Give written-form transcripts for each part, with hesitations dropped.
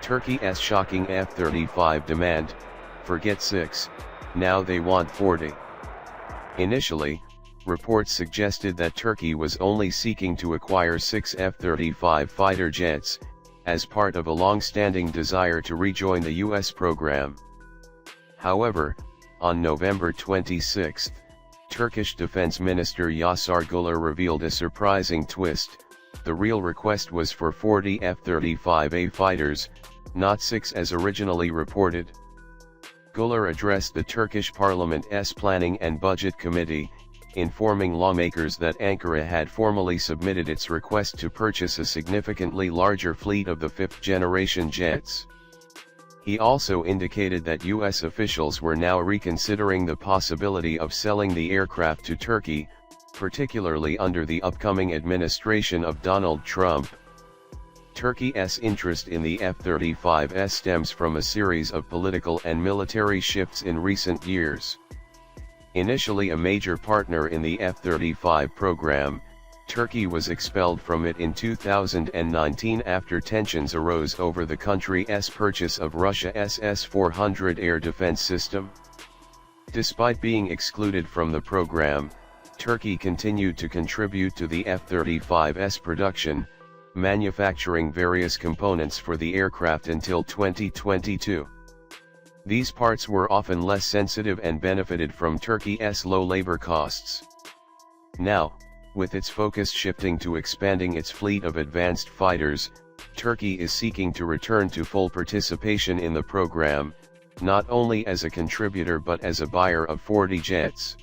Turkey's shocking F-35 demand, forget 6, now they want 40. Initially, reports suggested that Turkey was only seeking to acquire 6 F-35 fighter jets, as part of a long-standing desire to rejoin the US program. However, on November 26, Turkish Defense Minister Yasar Güler revealed a surprising twist: the real request was for 40 F-35A fighters, not 6 as originally reported. Güler addressed the Turkish Parliament's Planning and Budget Committee, informing lawmakers that Ankara had formally submitted its request to purchase a significantly larger fleet of the fifth-generation jets. He also indicated that US officials were now reconsidering the possibility of selling the aircraft to Turkey, particularly under the upcoming administration of Donald Trump. Turkey's interest in the F-35 stems from a series of political and military shifts in recent years. Initially a major partner in the F-35 program, Turkey was expelled from it in 2019 after tensions arose over the country's purchase of Russia's S-400 air defense system. Despite being excluded from the program, Turkey continued to contribute to the F-35's production, manufacturing various components for the aircraft until 2022. These parts were often less sensitive and benefited from Turkey's low labor costs. Now, with its focus shifting to expanding its fleet of advanced fighters, Turkey is seeking to return to full participation in the program, not only as a contributor but as a buyer of 40 jets.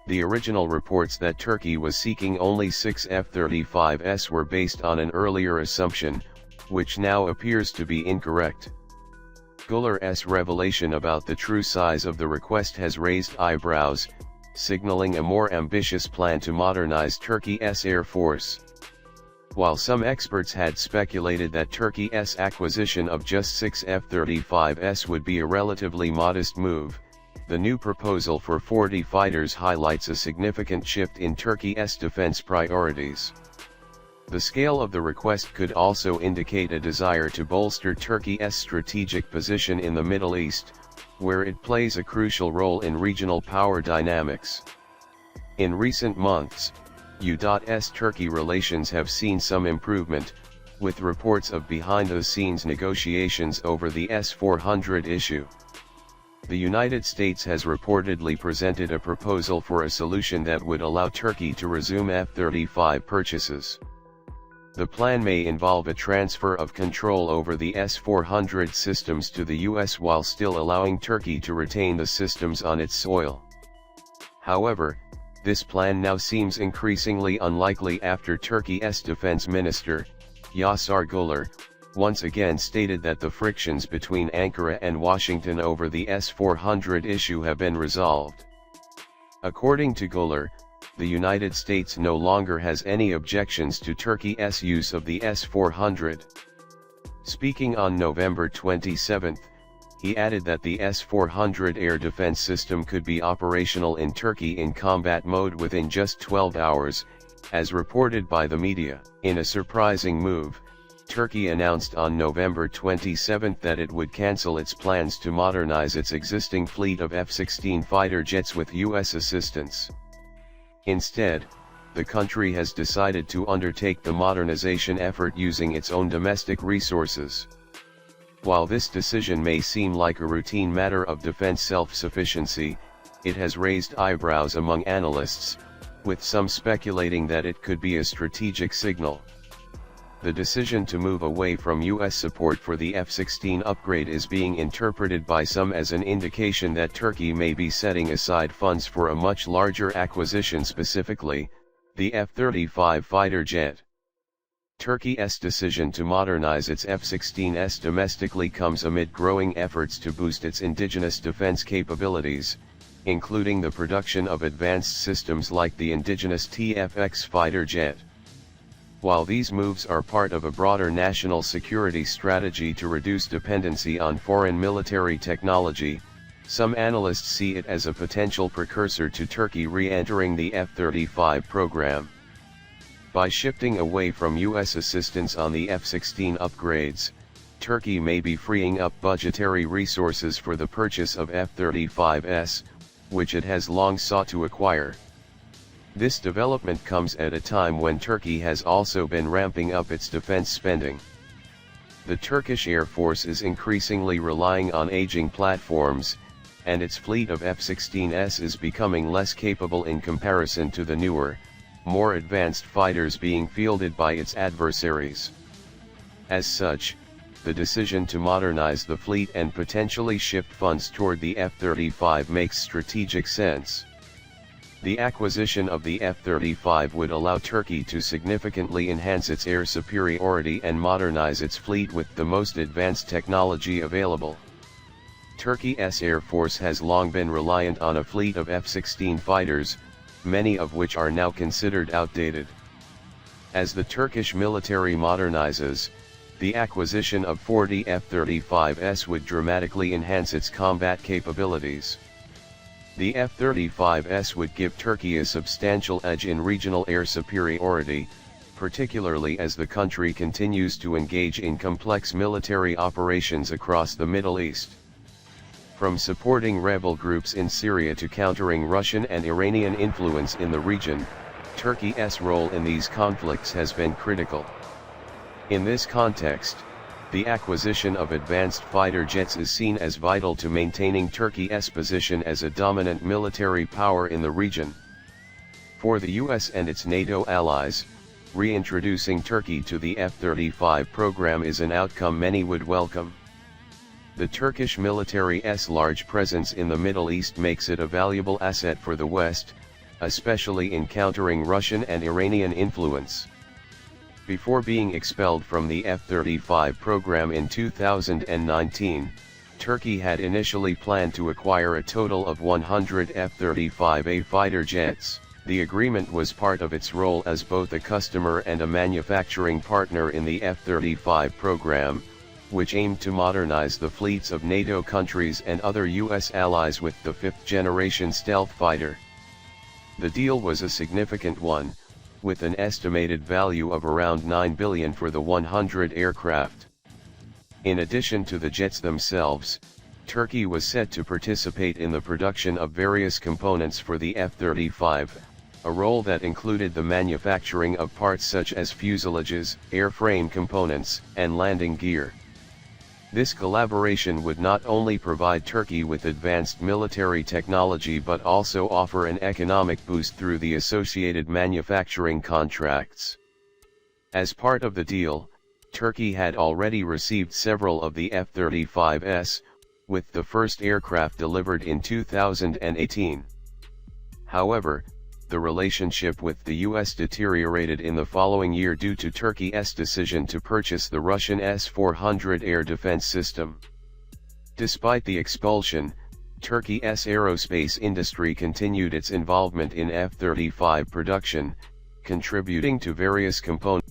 The original reports that Turkey was seeking only 6 F-35s were based on an earlier assumption, which now appears to be incorrect. Güler's revelation about the true size of the request has raised eyebrows, signaling a more ambitious plan to modernize Turkey's air force. While some experts had speculated that Turkey's acquisition of just 6 F-35s would be a relatively modest move, the new proposal for 40 fighters highlights a significant shift in Turkey's defense priorities. The scale of the request could also indicate a desire to bolster Turkey's strategic position in the Middle East, where it plays a crucial role in regional power dynamics. In recent months, U.S.-Turkey relations have seen some improvement, with reports of behind-the-scenes negotiations over the S-400 issue. The United States has reportedly presented a proposal for a solution that would allow Turkey to resume F-35 purchases. The plan may involve a transfer of control over the S-400 systems to the US while still allowing Turkey to retain the systems on its soil. However, this plan now seems increasingly unlikely after Turkey's defense minister, Yasar Güler, once again stated that the frictions between Ankara and Washington over the S-400 issue have been resolved. According to Güler, the United States no longer has any objections to Turkey's use of the S-400. Speaking on November 27, he added that the S-400 air defense system could be operational in Turkey in combat mode within just 12 hours, as reported by the media. In a surprising move, Turkey announced on November 27 that it would cancel its plans to modernize its existing fleet of F-16 fighter jets with US assistance. Instead, the country has decided to undertake the modernization effort using its own domestic resources. While this decision may seem like a routine matter of defense self-sufficiency, it has raised eyebrows among analysts, with some speculating that it could be a strategic signal. The decision to move away from US support for the F-16 upgrade is being interpreted by some as an indication that Turkey may be setting aside funds for a much larger acquisition, specifically, the F-35 fighter jet. Turkey's decision to modernize its F-16s domestically comes amid growing efforts to boost its indigenous defense capabilities, including the production of advanced systems like the indigenous TFX fighter jet. While these moves are part of a broader national security strategy to reduce dependency on foreign military technology, some analysts see it as a potential precursor to Turkey re-entering the F-35 program. By shifting away from US assistance on the F-16 upgrades, Turkey may be freeing up budgetary resources for the purchase of F-35s, which it has long sought to acquire. This development comes at a time when Turkey has also been ramping up its defense spending. The Turkish Air Force is increasingly relying on aging platforms, and its fleet of F-16s is becoming less capable in comparison to the newer, more advanced fighters being fielded by its adversaries. As such, the decision to modernize the fleet and potentially shift funds toward the F-35 makes strategic sense. The acquisition of the F-35 would allow Turkey to significantly enhance its air superiority and modernize its fleet with the most advanced technology available. Turkey's Air Force has long been reliant on a fleet of F-16 fighters, many of which are now considered outdated. As the Turkish military modernizes, the acquisition of 40 F-35s would dramatically enhance its combat capabilities. The F-35s would give Turkey a substantial edge in regional air superiority, particularly as the country continues to engage in complex military operations across the Middle East. From supporting rebel groups in Syria to countering Russian and Iranian influence in the region, Turkey's role in these conflicts has been critical. In this context, the acquisition of advanced fighter jets is seen as vital to maintaining Turkey's position as a dominant military power in the region. For the US and its NATO allies, reintroducing Turkey to the F-35 program is an outcome many would welcome. The Turkish military's large presence in the Middle East makes it a valuable asset for the West, especially in countering Russian and Iranian influence. Before being expelled from the F-35 program in 2019, Turkey had initially planned to acquire a total of 100 F-35A fighter jets. The agreement was part of its role as both a customer and a manufacturing partner in the F-35 program, which aimed to modernize the fleets of NATO countries and other US allies with the fifth-generation stealth fighter. The deal was a significant one, with an estimated value of around $9 billion for the 100 aircraft. In addition to the jets themselves, Turkey was set to participate in the production of various components for the F-35, a role that included the manufacturing of parts such as fuselages, airframe components, and landing gear. This collaboration would not only provide Turkey with advanced military technology but also offer an economic boost through the associated manufacturing contracts. As part of the deal, Turkey had already received several of the F-35s, with the first aircraft delivered in 2018. However, the relationship with the US deteriorated in the following year due to Turkey's decision to purchase the Russian S-400 air defense system. Despite the expulsion, Turkey's aerospace industry continued its involvement in F-35 production, contributing to various components.